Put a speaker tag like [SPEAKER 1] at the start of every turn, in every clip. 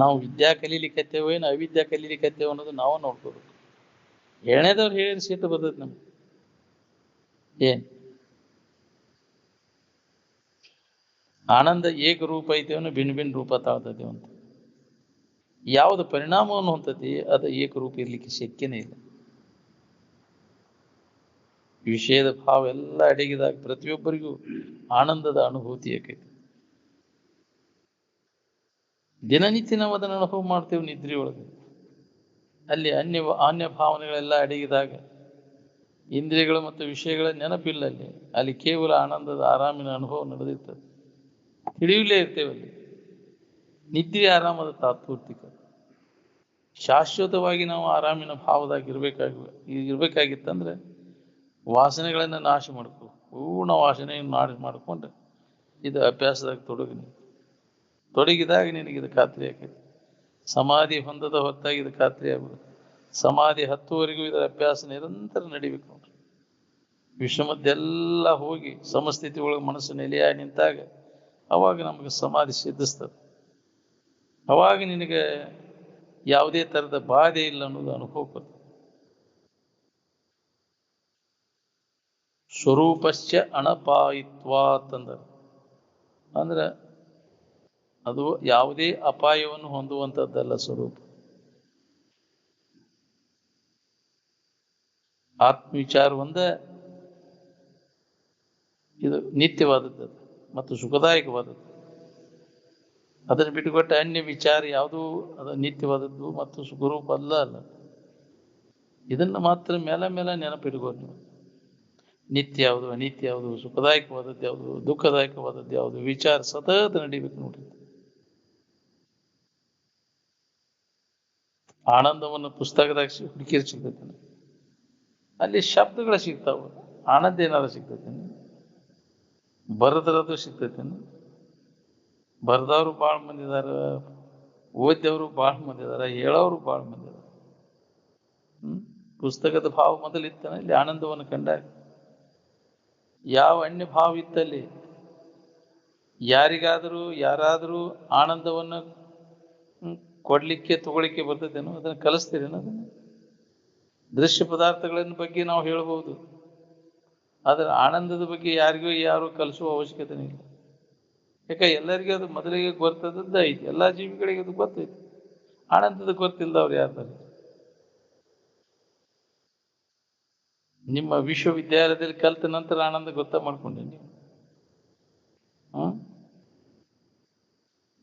[SPEAKER 1] ನಾವು ವಿದ್ಯಾ ಕಲೀಲಿಕ್ಕತ್ತೇವೋ ಏನು ಅವಿದ್ಯಾ ಕಲೀಲಿಕ್ಕತ್ತೇವೋ ಅನ್ನೋದು ನಾವು ನೋಡ್ಕೋಬೇಕು. ಎಣೆದವ್ರು ಹೇಳಿದ್ರೆ ಸಿಟ್ಟು ಬರ್ತೈತಿ ನಮ್ಗೆ. ಏನ್ ಆನಂದ ಏಕರೂಪ ಐತೇವನು ಭಿನ್ನ ಭಿನ್ನ ರೂಪ ತಾಳ್ತದೇವ ಅಂತ. ಯಾವುದು ಪರಿಣಾಮವನ್ನು ಹೊಂದತಿ ಅದು ಏಕರೂಪ ಇರ್ಲಿಕ್ಕೆ ಶಕ್ಯನೇ ಇಲ್ಲ. ವಿಷಯದ ಭಾವ ಎಲ್ಲ ಅಡಗಿದಾಗ ಪ್ರತಿಯೊಬ್ಬರಿಗೂ ಆನಂದದ ಅನುಭೂತಿ ಆಕೈತಿ. ದಿನನಿತ್ಯ ನಾವು ಅದನ್ನು ಅನುಭವ ಮಾಡ್ತೇವೆ ನಿದ್ರೆಯೊಳಗೆ. ಅಲ್ಲಿ ಅನ್ಯ ಭಾವನೆಗಳೆಲ್ಲ ಅಡಗಿದಾಗ ಇಂದ್ರಿಯಗಳು ಮತ್ತು ವಿಷಯಗಳ ನೆನಪಿಲ್ಲ. ಅಲ್ಲಿ ಕೇವಲ ಆನಂದದ ಆರಾಮಿನ ಅನುಭವ ನಡೆದಿರ್ತದೆ. ತಿಳಿಯಲೇ ಇರ್ತೇವೆ ಅಲ್ಲಿ. ನಿದ್ರೆ ಆರಾಮದ ತಾತ್ಪೂರ್ತಿಕ. ಶಾಶ್ವತವಾಗಿ ನಾವು ಆರಾಮಿನ ಭಾವದಾಗ ಇರ್ಬೇಕಾಗಿತ್ತಂದ್ರೆ ವಾಸನೆಗಳನ್ನ ನಾಶ ಮಾಡ್ಕೊ, ಪೂರ್ಣ ವಾಸನೆಯನ್ನು ನಾಶ ಮಾಡ್ಕೊಂಡ್ರೆ ಇದು ಅಭ್ಯಾಸದಾಗ ತೊಡಗಿದಾಗ ನಿನಗೆ ಇದು ಖಾತ್ರಿ ಆಕೈತಿ. ಸಮಾಧಿ ಹೊಂದದ ಹೊತ್ತಾಗಿ ಇದು ಖಾತ್ರಿ ಆಗ್ಬೋದು. ಸಮಾಧಿ ಹತ್ತುವರೆಗೂ ಇದರ ಅಭ್ಯಾಸ ನಿರಂತರ ನಡಿಬೇಕು ನೋಡ್ರಿ. ವಿಷಮದ್ದೆಲ್ಲ ಹೋಗಿ ಸಮಸ್ಥಿತಿ ಒಳಗೆ ಮನಸ್ಸು ನೆಲೆಯಾಗಿ ನಿಂತಾಗ ಅವಾಗ ನಮಗೆ ಸಮಾಧಿ ಸಿದ್ಧಿಸ್ತದೆ. ಅವಾಗ ನಿನಗೆ ಯಾವುದೇ ಥರದ ಬಾಧೆ ಇಲ್ಲ ಅನ್ನೋದು ಅನುಭವ ಬರ್ತದೆ. ಸ್ವರೂಪಶ್ಚ ಅಣಪಾಯಿತ್ವಾತ್ ಅಂದ್ರೆ ಅದು ಯಾವುದೇ ಅಪಾಯವನ್ನು ಹೊಂದುವಂಥದ್ದಲ್ಲ ಸ್ವರೂಪ. ಆತ್ಮವಿಚಾರ ಒಂದೇ ಇದು ನಿತ್ಯವಾದದ್ದು ಮತ್ತು ಸುಖದಾಯಕವಾದದ್ದು. ಅದನ್ನು ಬಿಟ್ಟುಕೊಟ್ಟ ಅನ್ಯ ವಿಚಾರ ಯಾವುದೂ ಅದು ನಿತ್ಯವಾದದ್ದು ಮತ್ತು ಸುಖರೂಪ ಅಲ್ಲ. ಇದನ್ನು ಮಾತ್ರ ಮೇಲೆ ನೆನಪಿಟ್ಕೊಂಡು ನೀವು. ನಿತ್ಯ ಯಾವುದು, ಅನಿತ್ಯ ಯಾವುದು, ಸುಖದಾಯಕವಾದದ್ದು ಯಾವುದು, ದುಃಖದಾಯಕವಾದದ್ದು ಯಾವುದು ವಿಚಾರ ಸತತ ನಡಿಬೇಕು ನೋಡಿ. ಆನಂದವನ್ನು ಪುಸ್ತಕದಾಗ ಹುಡುಕಿರ್ ಸಿಗ್ತೈತೆ, ಅಲ್ಲಿ ಶಬ್ದಗಳು ಸಿಗ್ತಾವ. ಆನಂದ ಏನಾದ್ರು ಸಿಗ್ತೈತೆ, ಬರೆದ್ರದು ಸಿಗ್ತೈತೆ. ಬರ್ದವರು ಭಾಳ ಮಂದಿ ಇದಾರ, ಓದ್ದವರು ಭಾಳ ಮಂದಿ ಇದಾರ, ಹೇಳೋರು ಭಾಳ ಮಂದಿ ಇದಾರ. ಪುಸ್ತಕದ ಭಾವ ಮೊದಲಿತ್ತಾನೆ, ಇಲ್ಲಿ ಆನಂದವನ್ನು ಕಂಡಾಗ ಯಾವ ಅನ್ಯ ಭಾವ ಇತ್ತಲ್ಲಿ ಯಾರಾದರೂ ಆನಂದವನ್ನು ಕೊಡ್ಲಿಕ್ಕೆ ತಗೊಳ್ಳಿಕ್ಕೆ ಬರ್ತದೇನೋ, ಅದನ್ನು ಕಲಿಸ್ತೀರೇನೋ. ಅದನ್ನು ದೃಶ್ಯ ಪದಾರ್ಥಗಳನ್ನ ಬಗ್ಗೆ ನಾವು ಹೇಳ್ಬೋದು, ಆದರೆ ಆನಂದದ ಬಗ್ಗೆ ಯಾರು ಕಲಿಸುವ ಅವಶ್ಯಕತೆ ಇಲ್ಲ. ಯಾಕೆ ಎಲ್ಲರಿಗೂ ಅದು ಮೊದಲಿಗೆ ಗೊತ್ತದದ್ದು ಐತಿ. ಎಲ್ಲ ಜೀವಿಗಳಿಗೆ ಅದು ಗೊತ್ತೈತಿ. ಆನಂದದ ಗೊತ್ತಿಲ್ಲದವ್ರು ಯಾರ್ದಾರ? ನಿಮ್ಮ ವಿಶ್ವವಿದ್ಯಾಲಯದಲ್ಲಿ ಕಲಿತ ನಂತರ ಆನಂದ ಮಾಡ್ಕೊಂಡೆ ನೀವು.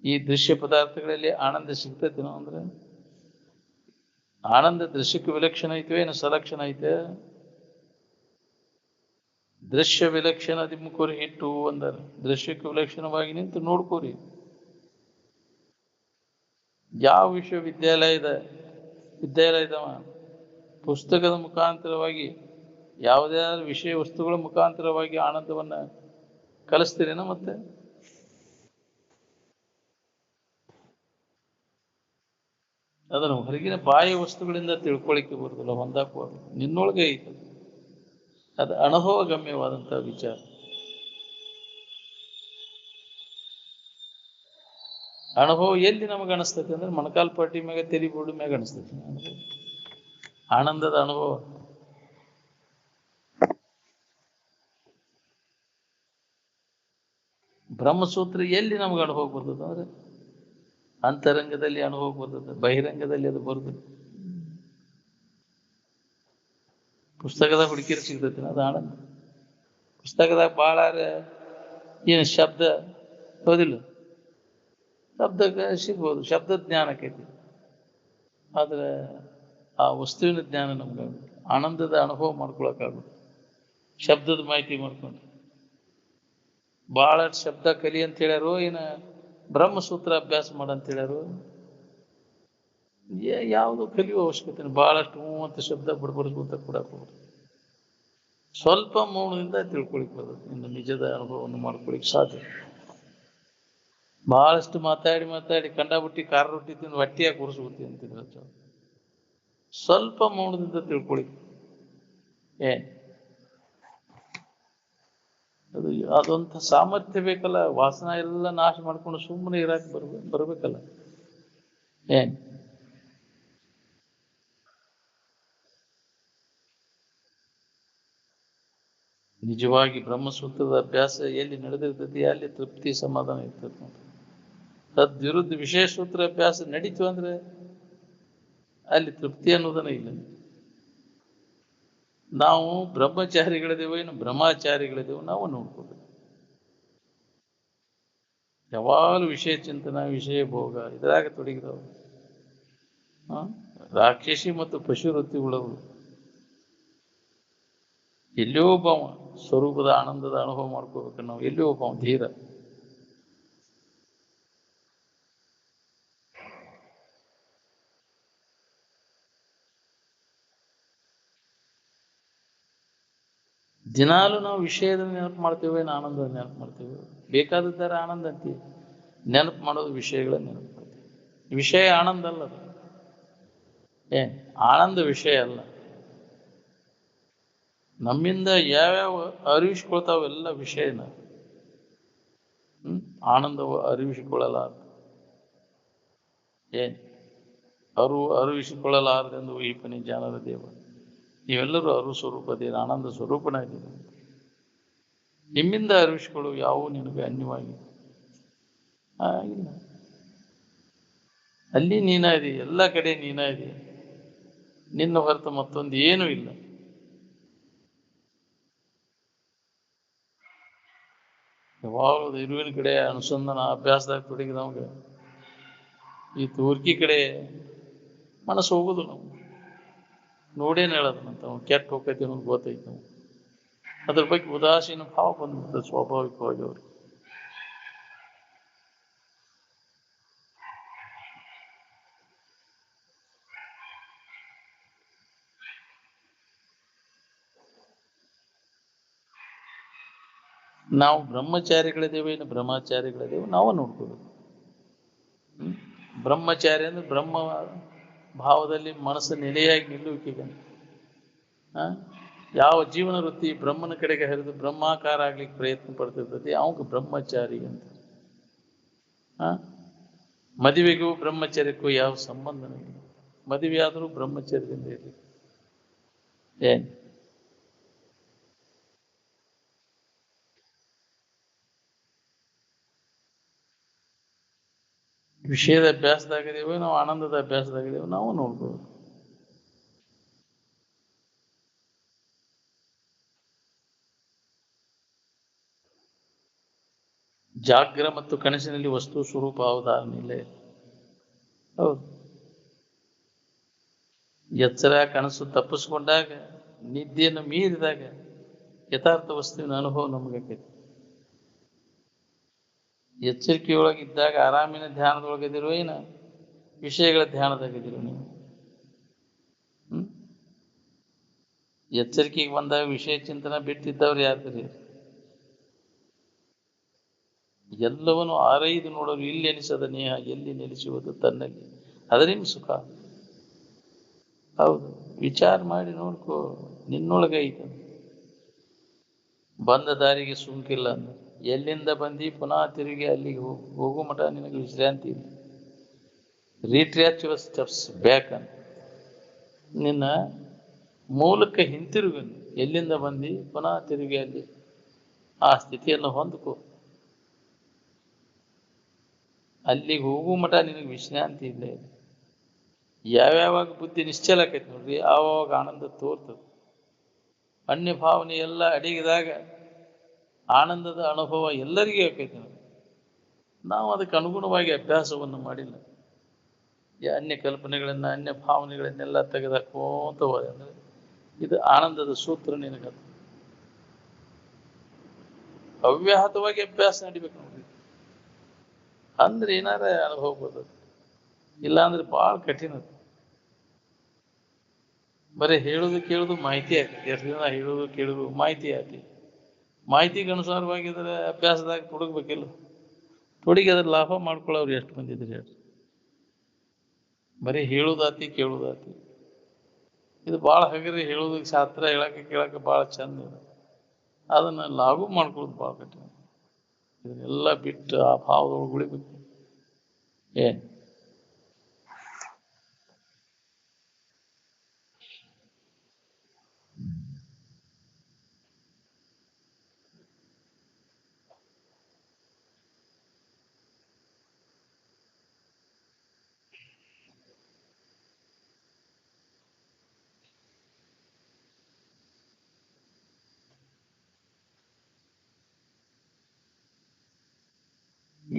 [SPEAKER 1] ಈ ದೃಶ್ಯ ಪದಾರ್ಥಗಳಲ್ಲಿ ಆನಂದ ಸಿಗ್ತೈತೇನೋ ಅಂದ್ರೆ ಆನಂದ ದೃಶ್ಯಕ್ಕೆ ವಿಲಕ್ಷಣ ಐತೆ ಏನು ಸಲಕ್ಷಣ ಐತೆ? ದೃಶ್ಯ ವಿಲಕ್ಷಣ ದಿಮ್ಮಕೋರಿ ಹಿಟ್ಟು ಅಂದಾರ. ದೃಶ್ಯಕ್ಕೆ ವಿಲಕ್ಷಣವಾಗಿ ನಿಂತು ನೋಡ್ಕೋರಿ. ಯಾವ ವಿದ್ಯಾಲಯದವ ಪುಸ್ತಕದ ಮುಖಾಂತರವಾಗಿ ಯಾವುದಾದ್ರು ವಿಷಯ ವಸ್ತುಗಳ ಮುಖಾಂತರವಾಗಿ ಆನಂದವನ್ನ ಕಲಿಸ್ತೀರೇನೋ? ಮತ್ತೆ ಅದನ್ನು ಹೊರಗಿನ ಬಾಹ್ಯ ವಸ್ತುಗಳಿಂದ ತಿಳ್ಕೊಳಿಕ್ಕೆ ಬರುದಿಲ್ಲ, ಹೊಂದಾಕುವಾಗ ನಿನ್ನೊಳಗೆ ಐತೆ. ಅದು ಅನುಭವ ಗಮ್ಯವಾದಂತಹ ವಿಚಾರ. ಅನುಭವ ಎಲ್ಲಿ ನಮಗೆ ಅನಿಸ್ತೈತೆ ಅಂದ್ರೆ ಮೊಣಕಾಲ್ ಪಟ್ಟಿ ಮ್ಯಾಗ ತೆಲಿಬೋಡು ಮ್ಯಾಗ ಅನಿಸ್ತೈತಿ ಆನಂದದ ಅನುಭವ. ಬ್ರಹ್ಮಸೂತ್ರ ಎಲ್ಲಿ ನಮ್ಗೆ ಅನುಭವ ಬರ್ತದೆ ಅಂದ್ರೆ ಅಂತರಂಗದಲ್ಲಿ ಅನುಭವ ಬರ್ತದೆ, ಬಹಿರಂಗದಲ್ಲಿ ಅದು ಬರುದಿಲ್ಲ. ಪುಸ್ತಕದಾಗ ಹುಡುಕಿರ ಸಿಗ್ತೈತಿ ಅದು ಆನಂದ. ಪುಸ್ತಕದಾಗ ಭಾಳ ಏನು ಶಬ್ದ ಹೌದಿಲ್ಲ, ಶಬ್ದಕ್ಕೆ ಸಿಗ್ಬೋದು, ಶಬ್ದ ಜ್ಞಾನಕ್ಕೈತಿ. ಆದ್ರೆ ಆ ವಸ್ತುವಿನ ಜ್ಞಾನ ನಮ್ಗೆ ಆನಂದದ ಅನುಭವ ಮಾಡ್ಕೊಳಕ್ಕಾಗುತ್ತೆ. ಶಬ್ದದ ಮಾಹಿತಿ ಮಾಡ್ಕೊಂಡು ಬಹಳಷ್ಟು ಶಬ್ದ ಕಲಿ ಅಂತ ಹೇಳ್ಯಾರು, ಏನು ಬ್ರಹ್ಮಸೂತ್ರ ಅಭ್ಯಾಸ ಮಾಡಂತ ಹೇಳ್ಯಾರು. ಯಾವುದು ಕಲಿಯುವ ಅವಶ್ಯಕತೆ ಬಹಳಷ್ಟು ಅಂತ ಶಬ್ದ ಬಡಬಡಿಸ್ಕೊತ ಕೂಡ ಸ್ವಲ್ಪ ಮೌನದಿಂದ ತಿಳ್ಕೊಳಿಕ್ ಬರ್ತದೆ. ಇನ್ನು ನಿಜದ ಅನುಭವವನ್ನು ಮಾಡ್ಕೊಳಿಕ್ ಸಾಧ್ಯ. ಬಹಳಷ್ಟು ಮಾತಾಡಿ ಕಂಡಾಬಿಟ್ಟಿ ಖಾರ ರೊಟ್ಟಿ ತಿಂದು ಹೊಟ್ಟಿಯಾಗಿ ಕೂರಿಸ್ಬಿಡ್ತೀವಿ ಅಂತಿದ್ರು. ಸ್ವಲ್ಪ ಮೌನದಿಂದ ತಿಳ್ಕೊಳಿ. ಅದೊಂಥ ಸಾಮರ್ಥ್ಯ ಬೇಕಲ್ಲ. ವಾಸನ ಎಲ್ಲ ನಾಶ ಮಾಡ್ಕೊಂಡು ಸುಮ್ಮನೆ ಇರಾಕ್ ಬರ್ಬೇಕಲ್ಲ. ಏನ್ ನಿಜವಾಗಿ ಬ್ರಹ್ಮಸೂತ್ರದ ಅಭ್ಯಾಸ ಎಲ್ಲಿ ನಡೆದಿರ್ತೈತಿ ಅಲ್ಲಿ ತೃಪ್ತಿ ಸಮಾಧಾನ ಇರ್ತೈತಿ ನೋಡಿ. ತದ್ವಿರುದ್ಧ ವಿಶೇಷ ಸೂತ್ರ ಅಭ್ಯಾಸ ನಡೀತು ಅಂದ್ರೆ ಅಲ್ಲಿ ತೃಪ್ತಿ ಅನ್ನೋದನ್ನ ಇಲ್ಲ. ನಾವು ಬ್ರಹ್ಮಚಾರಿಗಳಿದ್ದೇವೆ ಏನು ಬ್ರಹ್ಮಚಾರಿಗಳಿದ್ದೇವೆ ನಾವು ನೋಡ್ಕೋಬೇಕು. ಯಾವಾಗಲೂ ವಿಷಯ ಚಿಂತನ ವಿಷಯ ಭೋಗ ಇದ್ರಾಗ ತೊಡಗಿದವರು ರಾಕ್ಷಸಿ ಮತ್ತು ಪಶು ವೃತ್ತಿ ಉಳ್ಳವರು. ಎಲ್ಲಿಯೋ ಒಬ್ಬ ಸ್ವರೂಪದ ಆನಂದದ ಅನುಭವ ಮಾಡ್ಕೋಬೇಕು ನಾವು. ಎಲ್ಲಿಯೋ ಒಬ್ಬ ಧೀರ ದಿನಾಲು ನಾವು ವಿಷಯದ ನೆನಪು ಮಾಡ್ತೇವೆ, ಆನಂದದ ನೆನಪು ಮಾಡ್ತೇವೆ. ಬೇಕಾದದ್ದಾರ ಆನಂದ ಅಂತೀವಿ, ನೆನಪು ಮಾಡೋದು ವಿಷಯಗಳ ನೆನಪು ಮಾಡ್ತೇವೆ. ವಿಷಯ ಆನಂದ ಅಲ್ಲ, ಅದು ಆನಂದ ವಿಷಯ ಅಲ್ಲ. ನಮ್ಮಿಂದ ಯಾವ್ಯಾವ ಅರಿವಿಸ್ಕೊಳ್ತಾವೆಲ್ಲ ವಿಷಯನ ಆನಂದವು ಅರಿವಿಸಿಕೊಳ್ಳಲಾರ ಅರಿವಿಸಿಕೊಳ್ಳಲಾರದೆಂದು ಈ ಪನಿ ಜಾನರ ದೇವ. ನೀವೆಲ್ಲರೂ ಅರು ಸ್ವರೂಪದೇನು ಆನಂದ ಸ್ವರೂಪನಾಗಿದೆ. ನಿಮ್ಮಿಂದ ಅರಿವಿಸಿಕೊಳ್ಳುವ ಯಾವುವು ನಿನಗೆ ಅನ್ಯವಾಗಿ ಇಲ್ಲ. ಅಲ್ಲಿ ನೀನಾದಿ, ಎಲ್ಲ ಕಡೆ ನೀನಾದಿ, ನಿನ್ನ ಹೊರತು ಮತ್ತೊಂದು ಏನೂ ಇಲ್ಲ. ಯಾವಾಗಲೂ ಇರುವಿನ ಕಡೆ ಅನುಸಂಧಾನ ಅಭ್ಯಾಸದಾಗ ತೊಡಗಿದವಾಗ ಈ ತೂರ್ಕಿ ಕಡೆ ಮನಸ್ಸು ಹೋಗುದು. ನಾವು ನೋಡೇನು ಹೇಳೋದನಂತ ನಾವು ಕೆಟ್ಟ ಹೋಗ್ತೈತಿ ಅನ್ನೋದು ಗೊತ್ತೈತಿ. ನಾವು ಅದ್ರ ಬಗ್ಗೆ ಉದಾಸೀನ ಭಾವ ಬಂದ್ಬಿಡ್ತದೆ ಸ್ವಾಭಾವಿಕವಾಗಿ ಅವ್ರಿಗೆ. ನಾವು ಬ್ರಹ್ಮಚಾರಿಗಳಿದ್ದೇವೆ ಇನ್ನು ಬ್ರಹ್ಮಚಾರಿಗಳಿದ್ದೇವೆ ನಾವು ನೋಡ್ಕೋಬೇಕು. ಬ್ರಹ್ಮಚಾರಿ ಅಂದ್ರೆ ಬ್ರಹ್ಮ ಭಾವದಲ್ಲಿ ಮನಸ್ಸು ನೆಲೆಯಾಗಿ ನಿಲ್ಲುವಿಕೆಗೆ ಯಾವ ಜೀವನ ವೃತ್ತಿ ಬ್ರಹ್ಮನ ಕಡೆಗೆ ಹರಿದು ಬ್ರಹ್ಮಾಕಾರ ಆಗ್ಲಿಕ್ಕೆ ಪ್ರಯತ್ನ ಪಡ್ತಿರ್ತದೆ ಅವಾಗ ಬ್ರಹ್ಮಚಾರಿ ಅಂತ. ಮದುವೆಗೂ ಬ್ರಹ್ಮಚರ್ಯಕ್ಕೂ ಯಾವ ಸಂಬಂಧನೂ ಇಲ್ಲ. ಮದುವೆ ಆದರೂ ಬ್ರಹ್ಮಚರ್ಯದಿಂದ ಇರಲಿ. ಏನ್ ವಿಷಯದ ಅಭ್ಯಾಸದಾಗಿದ್ದೇವೆ ನಾವು, ಆನಂದದ ಅಭ್ಯಾಸದಾಗಿದ್ದೇವೆ ನಾವು ನೋಡ್ಬೋದು. ಜಾಗ್ರ ಮತ್ತು ಕನಸಿನಲ್ಲಿ ವಸ್ತು ಸ್ವರೂಪ ಅವಧಾರಣೆ ಇಲ್ಲ. ಹೌದು, ಎಚ್ಚರ ಕನಸು ತಪ್ಪಿಸ್ಕೊಂಡಾಗ, ನಿದ್ದೆಯನ್ನು ಮೀರಿದಾಗ ಯಥಾರ್ಥ ವಸ್ತುವಿನ ಅನುಭವ ನಮಗೈತಿ. ಎಚ್ಚರಿಕೆಯೊಳಗಿದ್ದಾಗ ಆರಾಮಿನ ಧ್ಯಾನದೊಳಗದಿರೋ ಏನ ವಿಷಯಗಳ ಧ್ಯಾನದಾಗಿದ್ದೀರೋ ನೀವು. ಎಚ್ಚರಿಕೆಗೆ ಬಂದಾಗ ವಿಷಯ ಚಿಂತನ ಬಿಟ್ಟಿದ್ದವ್ರು ಯಾರ್ದ್ರಿ? ಎಲ್ಲವನ್ನು ಆರೈದು ನೋಡಲು ಇಲ್ಲಿ ಎನಿಸದ ನೇಹ ಎಲ್ಲಿ ನೆಲೆಸುವುದು ತನ್ನಲ್ಲಿ, ಅದರಿಂದ ಸುಖ. ಹೌದು, ವಿಚಾರ ಮಾಡಿ ನೋಡ್ಕೋ, ನಿನ್ನೊಳಗೆ ಐತೆ. ಬಂದ ದಾರಿಗೆ ಸುಂಕಿಲ್ಲ ಅಂದ್ರೆ ಎಲ್ಲಿಂದ ಬಂದು ಪುನಃ ತಿರುಗಿ ಅಲ್ಲಿಗೆ ಹೋಗೋ ಮಠ ನಿನಗೆ ವಿಶ್ರಾಂತಿ ಇಲ್ಲ. ರೀಟ್ರ್ಯಾಚ್ ಯುವರ್ ಸ್ಟೆಪ್ಸ್ ಬ್ಯಾಕ್ ಅಂತ ನಿನ್ನ ಮೂಲಕ್ಕೆ ಹಿಂತಿರುಗಿ, ಎಲ್ಲಿಂದ ಬಂದು ಪುನಃ ತಿರುಗಿ ಅಲ್ಲಿ ಆ ಸ್ಥಿತಿಯನ್ನು ಹೊಂದ್ಕೋ. ಅಲ್ಲಿಗೆ ಹೋಗೋ ಮಠ ನಿನಗೆ ವಿಶ್ರಾಂತಿ ಇಲ್ಲ. ಯಾವ್ಯಾವಾಗ ಬುದ್ಧಿ ನಿಶ್ಚಲ ಆಕೈತಿ ನೋಡ್ರಿ, ಆವಾಗ ಆನಂದ ತೋರ್ತದೆ. ಅನ್ಯ ಭಾವನೆ ಎಲ್ಲ ಅಡಗಿದಾಗ ಆನಂದದ ಅನುಭವ ಎಲ್ಲರಿಗೂ ಆಕೈತಿ. ನಾವು ಅದಕ್ಕೆ ಅನುಗುಣವಾಗಿ ಅಭ್ಯಾಸವನ್ನು ಮಾಡಿಲ್ಲ. ಅನ್ಯ ಕಲ್ಪನೆಗಳನ್ನ ಅನ್ಯ ಭಾವನೆಗಳನ್ನೆಲ್ಲ ತೆಗೆದಾಕೋತ ಹೋದ ಅಂದ್ರೆ ಇದು ಆನಂದದ ಸೂತ್ರ ನಿನಗ. ಅವ್ಯಾಹತವಾಗಿ ಅಭ್ಯಾಸ ನಡಿಬೇಕು ನೋಡ್ರಿ, ಅಂದ್ರೆ ಏನಾರ ಅನುಭವ ಬರ್ತದೆ. ಇಲ್ಲಾಂದ್ರೆ ಭಾಳ ಕಠಿಣ. ಬರೀ ಹೇಳುದು ಕೇಳುದು ಮಾಹಿತಿ ಆಗ್ತದೆ. ಎಷ್ಟು ದಿನ ಹೇಳುದು ಕೇಳುದು ಮಾಹಿತಿ ಆಗ್ತಿ. ಮಾಹಿತಿಗೆ ಅನುಸಾರವಾಗಿದ್ರೆ ಅಭ್ಯಾಸದಾಗ ತೊಡಗ್ಬೇಕಿಲ್ಲ. ತೊಡಗಿ ಅದ್ರ ಲಾಭ ಮಾಡ್ಕೊಳ್ಳೋರು ಎಷ್ಟು ಮಂದಿ ಇದ್ರಿ ಹೇಳ್ರಿ. ಬರೀ ಹೇಳುದಾತಿ ಕೇಳುದಾತಿ, ಇದು ಭಾಳ ಹಗರಿ. ಹೇಳೋದಕ್ಕೆ ಶಾಸ್ತ್ರ ಹೇಳಕ್ಕೆ ಕೇಳಕ್ಕೆ ಭಾಳ ಚಂದ ಇದೆ, ಅದನ್ನ ಲಾಭ ಮಾಡ್ಕೊಳ್ಳೋದು ಭಾಳ ಕಠಿಣ. ಇದನ್ನೆಲ್ಲ ಬಿಟ್ಟು ಆ ಭಾವದೊಳಗೆ ಉಳಿಬೇಕು.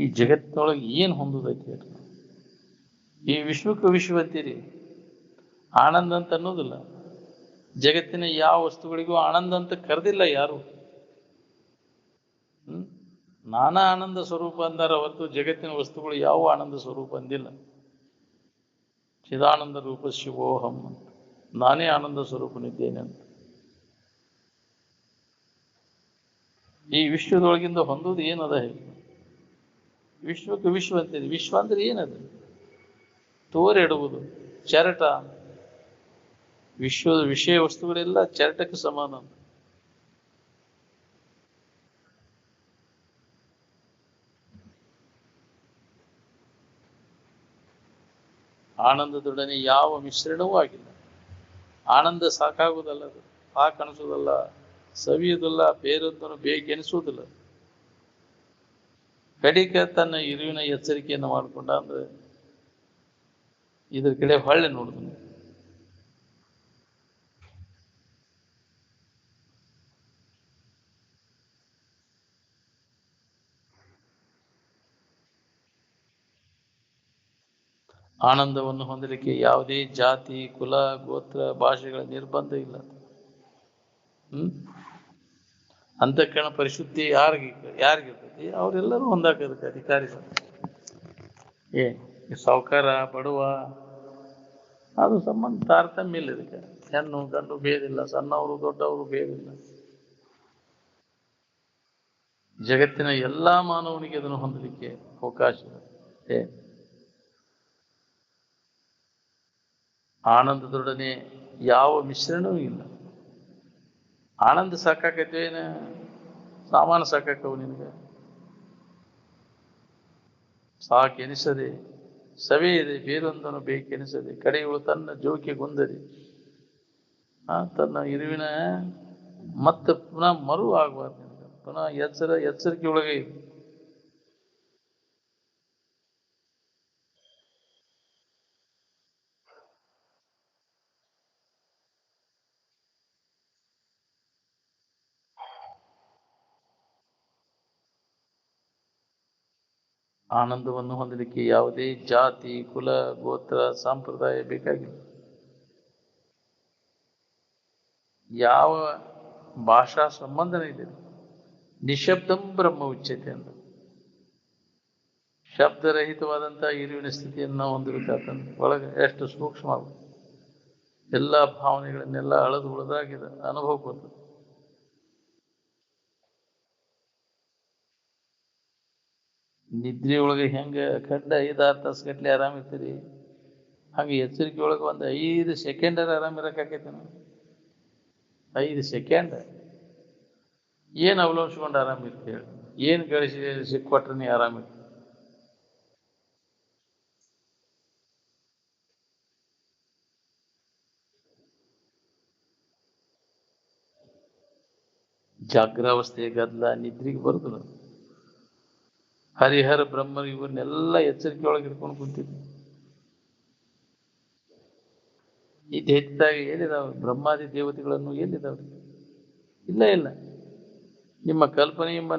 [SPEAKER 1] ಈ ಜಗತ್ತಿನೊಳಗೆ ಏನು ಹೊಂದೋದೈತಿ ಹೇಳ್ರಿ? ಈ ವಿಶ್ವಕ್ಕೆ ವಿಶ್ವ ಅಂತೀರಿ, ಆನಂದ ಅಂತ ಅನ್ನೋದಿಲ್ಲ. ಜಗತ್ತಿನ ಯಾವ ವಸ್ತುಗಳಿಗೂ ಆನಂದ ಅಂತ ಕರೆದಿಲ್ಲ ಯಾರು. ನಾನಾ ಆನಂದ ಸ್ವರೂಪ ಅಂದಾರ ಹೊರತು ಜಗತ್ತಿನ ವಸ್ತುಗಳು ಯಾವ ಆನಂದ ಸ್ವರೂಪ ಅಂದಿಲ್ಲ. ಚಿದಾನಂದ ರೂಪ ಶಿವೋಹಂ ಅಂತ, ನಾನೇ ಆನಂದ ಸ್ವರೂಪನಿದ್ದೇನೆ ಅಂತ. ಈ ವಿಶ್ವದೊಳಗಿಂದ ಹೊಂದೋದು ಏನದ ಹೇಳಿ? ವಿಶ್ವಕ್ಕೆ ವಿಶ್ವ ಅಂತೀರಿ. ವಿಶ್ವ ಅಂದ್ರೆ ಏನದು? ತೋರೆಡುವುದು, ಚರಟ. ವಿಶ್ವದ ವಿಷಯ ವಸ್ತುಗಳೆಲ್ಲ ಚರಟಕ್ಕೆ ಸಮಾನ. ಆನಂದದೊಡನೆ ಯಾವ ಮಿಶ್ರಣವೂ ಆಗಿಲ್ಲ. ಆನಂದ ಸಾಕಾಗುವುದಲ್ಲ, ಅದು ಸಾಕು ಅನಿಸೋದಲ್ಲ, ಸವಿಯುವುದಿಲ್ಲ, ಬೇರೊಂದನ್ನು ಬೇಕೆನಿಸುವುದಿಲ್ಲ. ಕಡಿಕ ತನ್ನ ಇರುವಿನ ಎಚ್ಚರಿಕೆಯನ್ನು ಮಾಡಿಕೊಂಡ ಅಂದ್ರೆ ಇದ್ರ ಕಡೆ ಹೊಳ್ಳೆ ನೋಡುದು. ಆನಂದವನ್ನು ಹೊಂದಲಿಕ್ಕೆ ಯಾವುದೇ ಜಾತಿ, ಕುಲ, ಗೋತ್ರ, ಭಾಷೆಗಳ ನಿರ್ಬಂಧ ಇಲ್ಲ. ಅಂತಃಕರಣ ಪರಿಶುದ್ಧಿ ಯಾರಿಗಿರ್ತೈತಿ ಅವರೆಲ್ಲರೂ ಹೊಂದಾಕೋದಕ್ಕೆ ಅಧಿಕಾರಿಗಳು. ಸಾವುಕಾರ ಬಡವ ಅದು ಸಂಬಂಧ ತಾರತಮ್ಯ ಇಲ್ಲ. ಇದಕ್ಕೆ ಹೆಣ್ಣು ಗಂಡು ಭೇದಿಲ್ಲ, ಸಣ್ಣವರು ದೊಡ್ಡವರು ಭೇದಿಲ್ಲ. ಜಗತ್ತಿನ ಎಲ್ಲಾ ಮಾನವನಿಗೆ ಅದನ್ನು ಹೊಂದಲಿಕ್ಕೆ ಅವಕಾಶ ಇದೆ. ಆನಂದದೊಡನೆ ಯಾವ ಮಿಶ್ರಣವೂ ಇಲ್ಲ. ಆನಂದ ಸಾಕಾಕೈತೇನ ಸಾಮಾನು ಸಾಕಾಕವು ನಿನಗೆ? ಸಾಕೆನಿಸದೆ ಸವೆಯದೆ ಬೇರೊಂದನ್ನು ಬೇಕೆನಿಸದೆ ಕಡೆಯವಳು ತನ್ನ ಜೋಕಿಗೊಂದದೆ ತನ್ನ ಇರುವಿನ ಮತ್ತೆ ಪುನಃ ಮರು ಆಗಬಾರ್ದು. ಪುನಃ ಎಚ್ಚರಿಕೆ ಒಳಗೆ ಇದೆ. ಆನಂದವನ್ನು ಹೊಂದಲಿಕ್ಕೆ ಯಾವುದೇ ಜಾತಿ, ಕುಲ, ಗೋತ್ರ, ಸಂಪ್ರದಾಯ ಬೇಕಾಗಿಲ್ಲ. ಯಾವ ಭಾಷಾ ಸಂಬಂಧನೇ ಇದೆ. ನಿಶಬ್ದಂ ಬ್ರಹ್ಮ ಉಚ್ಯತೆ ಅಂತ. ಶಬ್ದರಹಿತವಾದಂತಹ ಇರುವಿನ ಸ್ಥಿತಿಯನ್ನು ನಾವು ಹೊಂದಬೇಕಾತಂದ್ರೆ ಒಳಗೆ ಎಷ್ಟು ಸೂಕ್ಷ್ಮ ಆಗುತ್ತೆ. ಎಲ್ಲ ಭಾವನೆಗಳನ್ನೆಲ್ಲ ಅಳದು ಉಳಿದಾಗಿದೆ ಅನುಭವಕ್ಕೆ ಬರ್ತದೆ. ನಿದ್ರೆಯೊಳಗೆ ಹೆಂಗೆ ಖಂಡ 5-6 ತಾಸು ಗಟ್ಟಲೆ ಆರಾಮಿರ್ತೀರಿ, ಹಾಗೆ ಎಚ್ಚರಿಕೆ ಒಳಗೆ ಒಂದು 5 ಸೆಕೆಂಡರ ಆರಾಮಿರಕ್ಕಾಕೈತೆ. 5 ಸೆಕೆಂಡ್ ಏನು ಅವಲಂಬಿಸ್ಕೊಂಡು ಆರಾಮಿರ್ತೀವಿ? ಏನು ಗಳಿಸಿ ಸಿಕ್ಕೊಟ್ರೆ ನೀ ಆರಾಮಿರ್ತೀವಿ? ಜಾಗ್ರಾವಸ್ಥೆಯ ಗದ್ದಲ ನಿದ್ರೆಗೆ ಬರುದಿಲ್ಲ. ಹರಿಹರ ಬ್ರಹ್ಮರು ಇವನ್ನೆಲ್ಲ ಎಚ್ಚರಿಕೆ ಒಳಗೆ ಇಟ್ಕೊಂಡು ಕುಂತಿದ್ವಿ. ಇದು ಹೆಚ್ಚಾಗಿ ಏನಿದಾವೆ? ಬ್ರಹ್ಮಾದಿ ದೇವತೆಗಳನ್ನು ಎಲ್ಲಿದ್ದಾವೆ? ಇಲ್ಲ. ನಿಮ್ಮ ಕಲ್ಪನೆ ಎಂಬ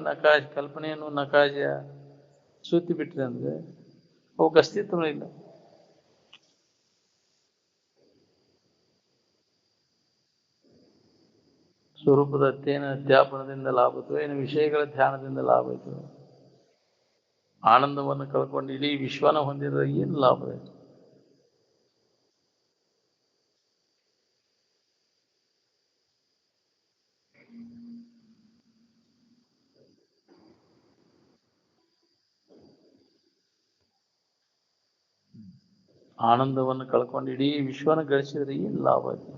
[SPEAKER 1] ಕಲ್ಪನೆಯನ್ನು ನಕಾಶ ಸುತ್ತಿ ಬಿಟ್ರೆ ಅಂದ್ರೆ ಅವಕ್ಕೆ ಅಸ್ತಿತ್ವ ಇಲ್ಲ. ಸ್ವರೂಪದ ಅಧ್ಯಯನ ಅಧ್ಯಾಪನದಿಂದ ಲಾಭ ಆಯಿತು ಏನು ವಿಷಯಗಳ ಧ್ಯಾನದಿಂದ ಲಾಭ ಆಯಿತು? ಆನಂದವನ್ನು ಕಳ್ಕೊಂಡು ಇಡೀ ವಿಶ್ವನ ಹೊಂದಿದ್ರೆ ಏನು ಲಾಭ ಇದೆ? ಆನಂದವನ್ನು ಕಳ್ಕೊಂಡು ಇಡೀ ವಿಶ್ವನ ಗಳಿಸಿದ್ರೆ ಏನು ಲಾಭ ಆಯ್ತು?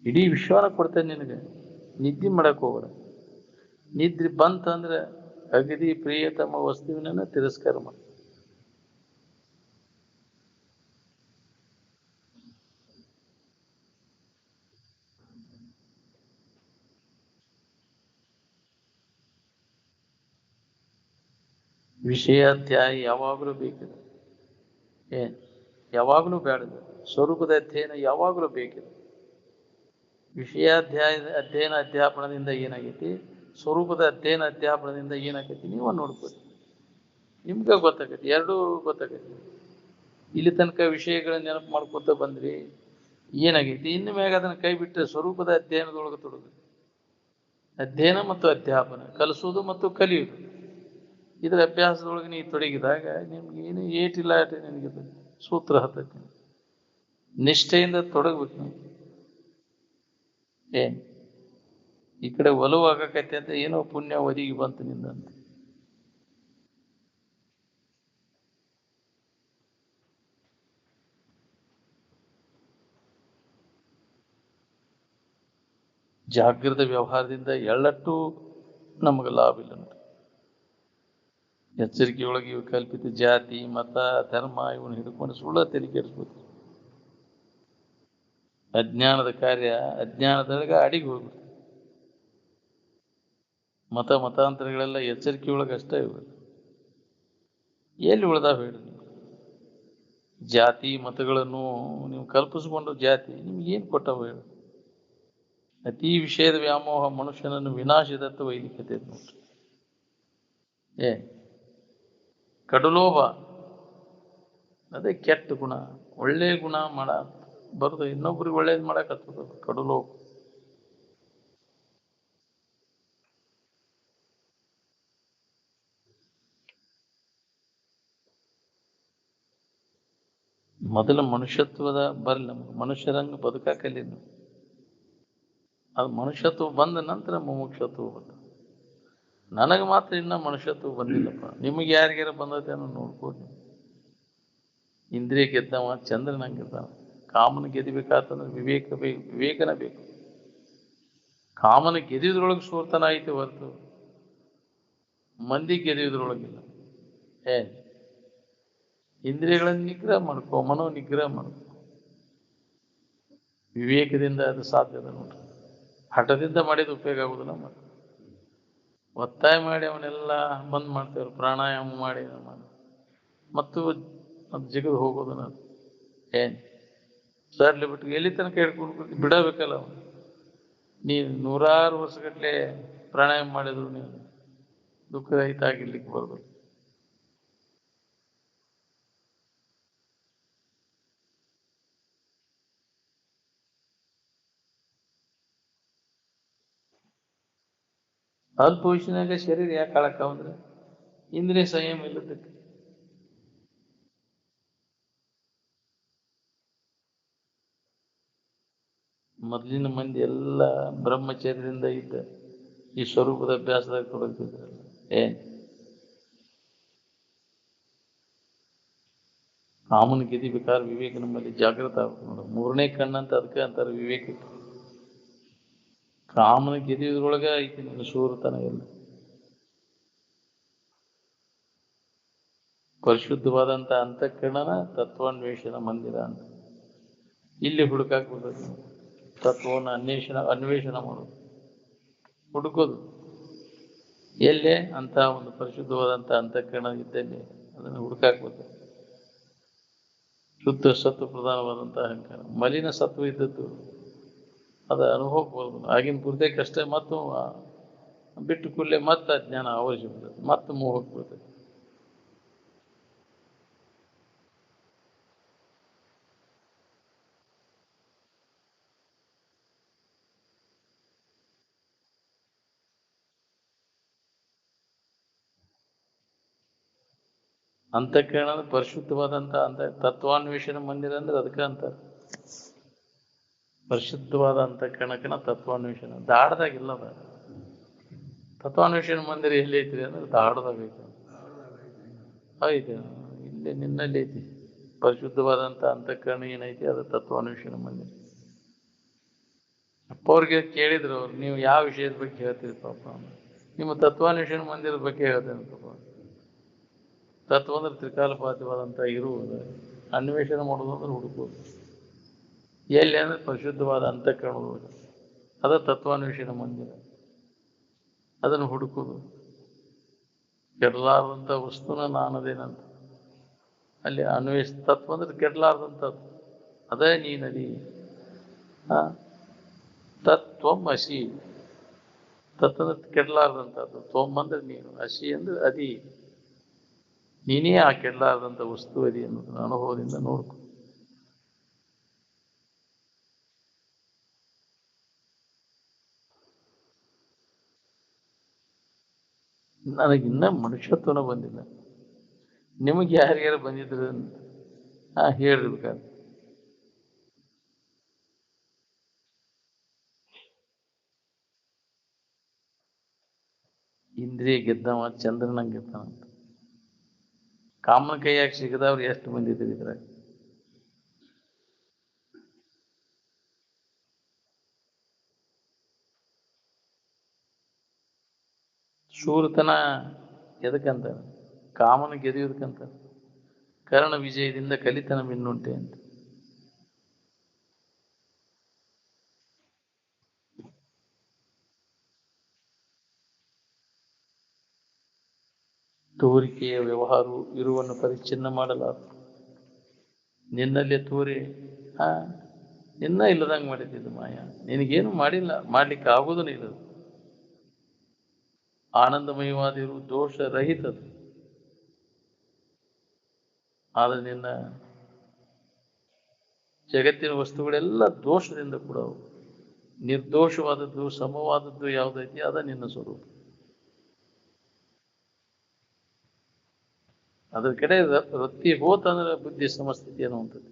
[SPEAKER 1] ಇಡೀ ವಿಶ್ವನ ಕೊಡ್ತೇನೆ ನಿನಗೆ. ನಿದ್ದೆ ಮಾಡಕ್ ಹೋಗ್ಬೇಡ. ನಿದ್ರೆ ಬಂತಂದ್ರೆ ಅಗದಿ ಪ್ರಿಯತಮ ವಸ್ತುವಿನ ತಿರಸ್ಕಾರ ಮಾಡ. ವಿಷಯಾಧ್ಯಾಯ ಯಾವಾಗಲೂ ಬೇಕಿದೆ. ಯಾವಾಗಲೂ ಬೇಡದು. ಸ್ವರೂಪದ ಅಧ್ಯಯನ ಯಾವಾಗಲೂ ಬೇಕಿದೆ. ವಿಷಯಾಧ್ಯಾಯದ ಅಧ್ಯಯನ ಅಧ್ಯಾಪನದಿಂದ ಏನಾಗೈತಿ? ಸ್ವರೂಪದ ಅಧ್ಯಯನ ಅಧ್ಯಾಪನದಿಂದ ಏನಾಕೈತಿ ನೀವ ನೋಡ್ಕೋರಿ, ನಿಮ್ಗೆ ಗೊತ್ತಾಗೈತಿ, ಎರಡೂ ಗೊತ್ತಾಗೈತಿ. ಇಲ್ಲಿ ತನಕ ವಿಷಯಗಳ ನೆನಪು ಮಾಡ್ಕೊತ ಬಂದ್ರಿ, ಏನಾಗೈತಿ ಇನ್ನು ಮ್ಯಾಗ ಅದನ್ನ ಕೈ ಬಿಟ್ಟರೆ ಸ್ವರೂಪದ ಅಧ್ಯಯನದೊಳಗೆ ತೊಡಗ್ರಿ. ಅಧ್ಯಯನ ಮತ್ತು ಅಧ್ಯಾಪನ, ಕಲಿಸೋದು ಮತ್ತು ಕಲಿಯುವುದು, ಇದರ ಅಭ್ಯಾಸದೊಳಗೆ ನೀವು ತೊಡಗಿದಾಗ ನಿಮ್ಗೆ ಏನು ಏಟಿಲ್ಲ ನಿನಗೆ ಸೂತ್ರ ಹತ್ತೈತಿ. ನಿಷ್ಠೆಯಿಂದ ತೊಡಗ್ಬೇಕು ನೀವು. ಏನ್ ಈ ಕಡೆ ಒಲವು ಆಗಕೈತೆ ಅಂತ ಏನೋ ಪುಣ್ಯ ಒದಗಿ ಬಂತು ನಿಂದಂತ. ಜಾಗೃತ ವ್ಯವಹಾರದಿಂದ ಎಳ್ಳಟ್ಟು ನಮಗೆ ಲಾಭ ಇಲ್ಲ ನೋಡಿ. ಎಚ್ಚರಿಕೆಯೊಳಗೆ ಇವು ಕಲ್ಪಿತ ಜಾತಿ ಮತ ಧರ್ಮ ಇವನು ಹಿಡ್ಕೊಂಡು ಸುಳ್ಳ ತೆರಿಕೆಡಿಸ್ಬೋದು. ಅಜ್ಞಾನದ ಕಾರ್ಯ ಅಜ್ಞಾನದೊಳಗೆ ಅಡಿಗೆ ಹೋಗ್ಬಿಡ್ತು. ಮತಾಂತರಗಳೆಲ್ಲ ಎಚ್ಚರಿಕೆಯೊಳಗೆ ಅಷ್ಟೇ ಇವು, ಎಲ್ಲಿ ಉಳ್ದಾವ ಹೇಳಿ. ಜಾತಿ ಮತಗಳನ್ನು ನೀವು ಕಲ್ಪಿಸ್ಕೊಂಡು ಜಾತಿ ನಿಮ್ಗೇನು ಕೊಟ್ಟವ ಹೇಳಿ. ಅತಿ ವಿಷಯದ ವ್ಯಾಮೋಹ ಮನುಷ್ಯನನ್ನು ವಿನಾಶದತ್ತ ವೈಲಿಕತೆ ನೋಡ್ರಿ. ಕಡುಲೋಭ ಅದೇ ಕೆಟ್ಟ ಗುಣ. ಒಳ್ಳೆ ಗುಣ ಮಾಡ ಬರುದು, ಇನ್ನೊಬ್ರಿಗೆ ಒಳ್ಳೇದು ಮಾಡಕತ್ತದ ಕಡುಲೋಭ. ಮೊದಲ ಮನುಷ್ಯತ್ವದ ಬರ್ಲಿ, ನಮ್ಗೆ ಮನುಷ್ಯರಂಗ ಬದುಕಾಕಲ್ಲಿ. ಅದು ಮನುಷ್ಯತ್ವ ಬಂದ ನಂತರ ಮುಮುಕ್ಷತ್ವ ಬಂದ. ನನಗೆ ಮಾತ್ರ ಇನ್ನ ಮನುಷ್ಯತ್ವ ಬಂದಿಲ್ಲಪ್ಪ. ನಿಮಗೆ ಯಾರಿಗಾರ ಬಂದೈತೇನೋ ನೋಡ್ಬೋದು. ಇಂದ್ರಿಯ ಗೆದ್ದವ ಚಂದ್ರನಂಗಿದ್ದಾವ. ಕಾಮನ ಗೆದಿಬೇಕಾತಂದ್ರೆ ವಿವೇಕನ ಬೇಕು. ಕಾಮನ ಗೆದಿದ್ರೊಳಗೆ ಸೋರ್ತನ ಐತಿ ಹೊರತು ಮಂದಿ ಗೆದಿಯೋದ್ರೊಳಗಿಲ್ಲ. ಇಂದ್ರಿಯಗಳನ್ನು ನಿಗ್ರಹ ಮಾಡ್ಕೋ, ಮನೋ ನಿಗ್ರಹ ಮಾಡ್ಕೋ. ವಿವೇಕದಿಂದ ಅದು ಸಾಧ್ಯದ ನೋಡ್ರಿ. ಹಠದಿಂದ ಮಾಡಿದ ಉಪಯೋಗ ಆಗುದಿಲ್ಲ. ಒತ್ತಾಯ ಮಾಡಿ ಅವನ್ನೆಲ್ಲ ಬಂದ್ ಮಾಡ್ತೇವ್ರು. ಪ್ರಾಣಾಯಾಮ ಮಾಡಿ ಮತ್ತು ಅದು ಜಿಗಿದು ಹೋಗೋದನ್ನ ಸರ್ಲಿ ಬಿಟ್ಟು ಎಲ್ಲಿ ತನಕ ಹೇಳ್ಕೊಡ್ಬೇಕು, ಬಿಡಬೇಕಲ್ಲ ಅವನು. ನೀನು 100 ವರ್ಷಗಟ್ಟಲೆ ಪ್ರಾಣಾಯಾಮ ಮಾಡಿದ್ರು ನೀವು ದುಃಖರಹಿತ ಆಗಿರ್ಲಿಕ್ಕೆ ಬರೋದು. ಅಲ್ಪ ವಯಸ್ಸಿನಾಗ ಶರೀರ ಯಾಕೆ ಹಾಳಾಕವಂದ್ರೆ ಇಂದ್ರಿಯ ಸಂಯಮ ಇಲ್ಲದಕ್ಕೆ. ಮೊದಲಿನ ಮಂದಿ ಎಲ್ಲ ಬ್ರಹ್ಮಚರ್ಯದಿಂದ ಇದ್ದ ಈ ಸ್ವರೂಪದ ಅಭ್ಯಾಸದಾಗ ತೊಡಗ್ತಿದ್ರಲ್ಲ. ಕಾಮನ ಗೆದಿಬೇಕಾದ್ರೆ ವಿವೇಕ ನಮ್ಮಲ್ಲಿ ಜಾಗೃತ ಆಗ್ಬೇಕು ನೋಡ. 3ನೇ ಕಣ್ಣಂತ ಅದಕ್ಕೆ ಅಂತಾರೆ ವಿವೇಕಕ್ಕೆ. ಕಾಮನ ಗೆದಿಯೋದ್ರೊಳಗೆ ಐತಿ ನಿನ್ನ ಶೂರತನ ಎಲ್ಲ. ಪರಿಶುದ್ಧವಾದಂತ ಅಂತಃಕರಣನ ತತ್ವಾನ್ವೇಷಣ ಮಂದಿರ ಅಂತ ಇಲ್ಲಿ ಹುಡುಕಾಕ್ಬಿಡ್ಬೇಕು. ತತ್ವವನ್ನು ಅನ್ವೇಷಣೆ ಮಾಡೋದು, ಹುಡುಕೋದು ಎಲ್ಲೇ ಅಂತ ಒಂದು ಪರಿಶುದ್ಧವಾದಂತ ಅಂತಃಕರಣ ಇದ್ದಲ್ಲಿ ಅದನ್ನು ಹುಡುಕಾಕ್ಬೇಕು. ಶುದ್ಧ ಸತ್ವ ಪ್ರಧಾನವಾದಂತಹ ಅಹಂಕಾರ, ಮಲಿನ ಸತ್ವ ಇದ್ದದ್ದು ಅದು ಅನುಭವಕ್ಕೆ ಬರೋದು. ಆಗಿನ ಪೂರ್ತಿಕಷ್ಟೇ ಮತ್ತು ಬಿಟ್ಟು ಕೂಡಲೇ ಮತ್ತೆ ಅಜ್ಞಾನ ಆವರಿಸಿ ಬಿಡ್ತದೆ, ಮತ್ತೆ ಮೋಹಕ್ಕೆ ಬರ್ತದೆ. ಅಂತಃಕರಣ ಪರಿಶುದ್ಧವಾದಂತ ತತ್ವಾನ್ವೇಷಣ ಮಂದಿರ ಅಂದ್ರೆ ಅದಕ್ಕೆ ಅಂತಾರೆ. ಪರಿಶುದ್ಧವಾದ ಅಂತಃಕರಣಕ್ಕನ ತತ್ವಾನ್ವೇಷಣ ದಾಡದಾಗಿಲ್ಲದ. ತತ್ವಾನ್ವೇಷಣ ಮಂದಿರ ಎಲ್ಲಿ ಐತ್ರಿ ಅಂದ್ರೆ ದಾಡದಾಗ ಐತಿ. ಇಲ್ಲಿ ನಿನ್ನಲ್ಲಿ ಐತಿ ಪರಿಶುದ್ಧವಾದಂತ ಅಂತಃಕರಣ ಏನೈತಿ ಅದು ತತ್ವಾನ್ವೇಷಣ ಮಂದಿರ. ಅಪ್ಪ ಅವ್ರಿಗೆ ಕೇಳಿದ್ರು ಅವ್ರು, ನೀವು ಯಾವ ವಿಷಯದ ಬಗ್ಗೆ ಹೇಳ್ತೀರಿ ಪಾಪ? ನಿಮ್ಮ ತತ್ವಾನ್ವೇಷಣ ಮಂದಿರದ ಬಗ್ಗೆ ಹೇಳ್ತೇನೆ ಪಾಪ. ತತ್ವ ಅಂದ್ರೆ ತ್ರಿಕಾಲಪಾತವಾದಂತ ಇರುವುದು, ಅನ್ವೇಷಣೆ ಮಾಡೋದು ಅಂದ್ರೆ ಹುಡುಕೋದು. ಎಲ್ಲಿ ಅಂದ್ರೆ ಪರಿಶುದ್ಧವಾದ ಅಂತಃಕರಣದೊಳಗೆ, ಅದ ತತ್ವಾನ್ವೇಷಣ ಮಂದಿರ. ಅದನ್ನು ಹುಡುಕೋದು. ಕೆಡಲಾರದಂಥ ವಸ್ತುನ ನಾನದೇನಂತ ಅಲ್ಲಿ ತತ್ವ ಅಂದ್ರೆ ಕೆಡಲಾರದಂಥದ್ದು, ಅದೇ ನೀನದಿ. ತತ್ವಂ ಅಸಿ, ತತ್ತಂದ್ರೆ ಕೆಡಲಾರ್ದಂಥದ್ದು ತೊಗೊಂಬಂದ್ರೆ ನೀನು, ಹಸಿ ಅಂದ್ರೆ ಅದಿ, ನೀನೇ ಆ ಕೆಡಲಾರ್ದಂಥ ವಸ್ತು ಅದಿ ಅನ್ನೋದನ್ನ ಅನುಭವದಿಂದ ನೋಡ್ಕೊ. ನನಗಿನ್ನ ಮನುಷ್ಯತ್ವನ ಬಂದಿಲ್ಲ. ನಿಮಗೆ ಯಾರ್ಯಾರು ಬಂದಿದ್ರು ಅಂತ ಹೇಳಿರ್ಬೇಕಾದ್ರೆ. ಇಂದ್ರಿಯ ಗೆದ್ದವ ಚಂದ್ರನಂಗೆ ಗೆದ್ದವಂತ. ಕಾಮನ ಕೈಯಾಗ ಸಿಗದವ್ರು ಎಷ್ಟು ಬಂದಿದ್ರು ಇದ್ರಾಗ. ಶೂರತನ ಎದಕ್ಕಂತ, ಕಾಮನ ಗೆದಿಯೋದಕ್ಕಂತ. ಕರ್ಣ ವಿಜಯದಿಂದ ಕಲಿತನ ಮಿನ್ನುಂಟೆ ಅಂತ. ತೋರಿಕೆಯ ವ್ಯವಹಾರವು ಇರುವನ್ನು ಪರಿಚ್ಛಿನ್ನ ಮಾಡಲಾರದು. ನಿನ್ನಲ್ಲಿ ತೋರಿ ನಿನ್ನ ಇಲ್ಲದಂಗೆ ಮಾಡಿದ್ದು ಮಾಯ. ನಿನಗೇನು ಮಾಡಿಲ್ಲ, ಮಾಡ್ಲಿಕ್ಕೆ ಆಗುವುದೂ ಇಲ್ಲ. ಆನಂದಮಯವಾದಿರು ದೋಷರಹಿತದು. ಆದರೆ ನಿನ್ನ ಜಗತ್ತಿನ ವಸ್ತುಗಳೆಲ್ಲ ದೋಷದಿಂದ ಕೂಡವು. ನಿರ್ದೋಷವಾದದ್ದು ಸಮವಾದದ್ದು ಯಾವುದೈತಿ ಅದ ನಿನ್ನ ಸ್ವರೂಪ. ಅದ್ರ ಕಡೆ ವೃತ್ತಿ ಹೋತಂದ್ರೆ ಬುದ್ಧಿ ಸಮಸ್ಥಿತಿ ಅನ್ನುವಂಥದ್ದು.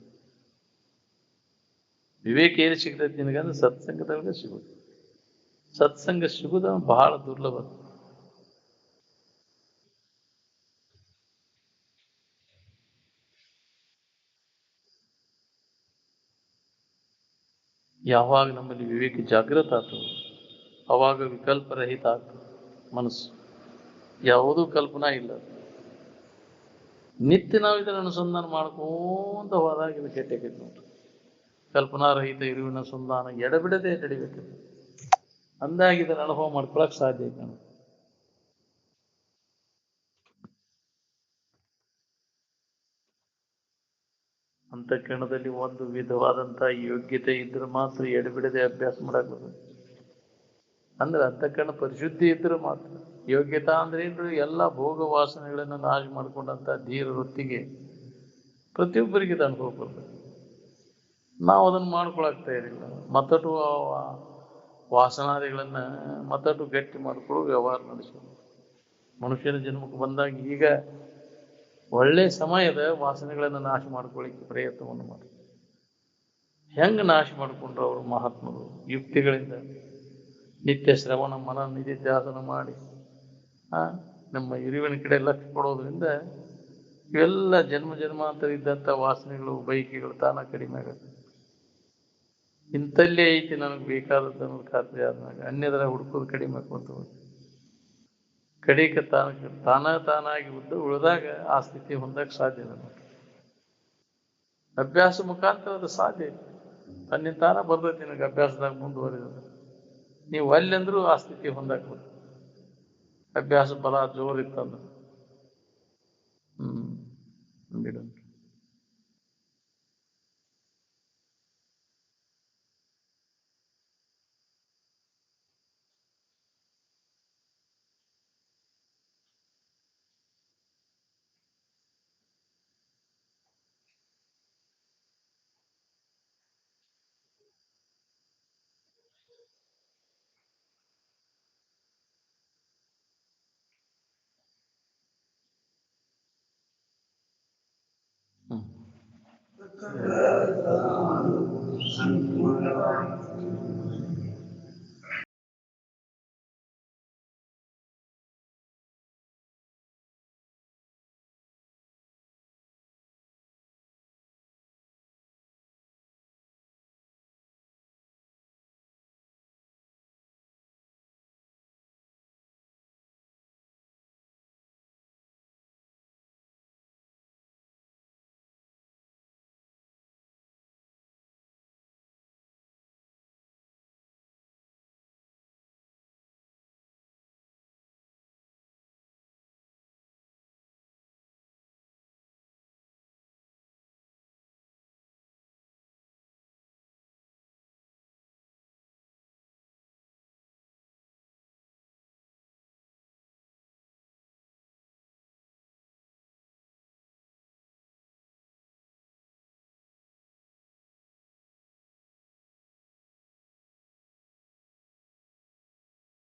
[SPEAKER 1] ವಿವೇಕ ಏನು ಸಿಗ್ತೈತಿ ನಿನಗಂದ್ರೆ ಸತ್ಸಂಗದೊಳಗೆ ಸಿಗುದು. ಸತ್ಸಂಗ ಸಿಗುದ ಬಹಳ ದುರ್ಲಭ. ಯಾವಾಗ ನಮ್ಮಲ್ಲಿ ವಿವೇಕ ಜಾಗೃತ ಆಗ್ತದೆ ಅವಾಗ ವಿಕಲ್ಪರಹಿತ ಆಗ್ತದೆ ಮನಸ್ಸು. ಯಾವುದೂ ಕಲ್ಪನಾ ಇಲ್ಲ. ನಿತ್ಯ ನಾವು ಇದನ್ನು ಅನುಸಂಧಾನ ಮಾಡ್ಕೊಂತ ಹೋದಾಗ ಇದು ಕೆಟ್ಟಕ್ಕೆ ನೋಡ್ರಿ. ಕಲ್ಪನಾರಹಿತ ಇರುವಿನ ಸಂಧಾನ ಎಡಬಿಡದೆ ನಡಿಬೇಕು. ಅಂದಾಗ ಇದನ್ನು ಅನುಭವ ಮಾಡ್ಕೊಳಕ್ ಸಾಧ್ಯ ಐತೆ. ಅಂತಃಕರಣದಲ್ಲಿ ಒಂದು ವಿಧವಾದಂತಹ ಯೋಗ್ಯತೆ ಇದ್ರೆ ಮಾತ್ರ ಎಡಬಿಡದೆ ಅಭ್ಯಾಸ ಮಾಡಾಕ್ಬೋದು. ಅಂದ್ರೆ ಅಂತಃಕರಣ ಪರಿಶುದ್ಧಿ ಇದ್ರೆ ಮಾತ್ರ. ಯೋಗ್ಯತಾ ಅಂದ್ರೆ ಏನ್ರಿ, ಎಲ್ಲ ಭೋಗ ವಾಸನೆಗಳನ್ನು ನಾಶ ಮಾಡಿಕೊಂಡಂತ ಧೀರ ವೃತ್ತಿಗೆ ಪ್ರತಿಯೊಬ್ಬರಿಗೆ ಇದು ಅನುಭವ ಬರ್ತದೆ. ನಾವು ಅದನ್ನು ಮಾಡ್ಕೊಳಕ್ ತಯಾರಿಲ್ಲ. ಮತ್ತಟು ವಾಸನಾದಿಗಳನ್ನ ಮತ್ತಟು ಗಟ್ಟಿ ಮಾಡಿಕೊಳ್ಳೋ ವ್ಯವಹಾರ ನಡೆಸೋದು. ಮನುಷ್ಯನ ಜನ್ಮಕ್ಕೆ ಬಂದಾಗ ಈಗ ಒಳ್ಳೆ ಸಮಯದ ವಾಸನೆಗಳನ್ನು ನಾಶ ಮಾಡ್ಕೊಳ್ಳಿಕ್ಕೆ ಪ್ರಯತ್ನವನ್ನು ಮಾಡಿ. ಹೆಂಗೆ ನಾಶ ಮಾಡಿಕೊಂಡ್ರು ಅವರು ಮಹಾತ್ಮರು? ಯುಕ್ತಿಗಳಿಂದ. ನಿತ್ಯ ಶ್ರವಣ ಮನ ನಿಧಿಧ್ಯಾಸನ ಮಾಡಿ ನಮ್ಮ ಇರುವಿನ ಕಡೆ ಲಕ್ಷ್ಯ ಕೊಡೋದ್ರಿಂದ ಇವೆಲ್ಲ ಜನ್ಮ ಜನ್ಮಾಂತರ ಇದ್ದಂಥ ವಾಸನೆಗಳು ಬೈಕೆಗಳು ತಾನ ಕಡಿಮೆ ಆಗುತ್ತೆ. ಇಂಥಲ್ಲೇ ಐತಿ ನನಗೆ ಬೇಕಾದದ್ದು ಅನ್ನೋದು ಖಾತ್ರಿ ಆದ್ಮೇಲೆ ಅನ್ಯದರ ಹುಡುಕೋದು ಕಡಿಮೆ ಆಕೊಂತ ಹೋಗುತ್ತೆ. ಕಡೆಗೆ ತಾನಾಗಿ ಉಳಿದಾಗ ಆ ಸ್ಥಿತಿ ಹೊಂದಕ್ಕೆ ಸಾಧ್ಯ ಇಲ್ಲ. ಅಭ್ಯಾಸ ಮುಖಾಂತರ ಅದು ಸಾಧ್ಯ ಇಲ್ಲ. ತನ್ನಿಂದ ತಾನ ಬರ್ತೈತಿ ನಿನಗೆ ಅಭ್ಯಾಸದಾಗ ಮುಂದುವರಿದ್ರೆ. ನೀವು ಅಲ್ಲಂದ್ರೂ ಆ ಸ್ಥಿತಿ ಹೊಂದಾಕ್ಬೋದು. ಅಭ್ಯಾಸ ಬಲ ಜೋರಿತ್ತಂದ್ರೆ ಬಿಡು.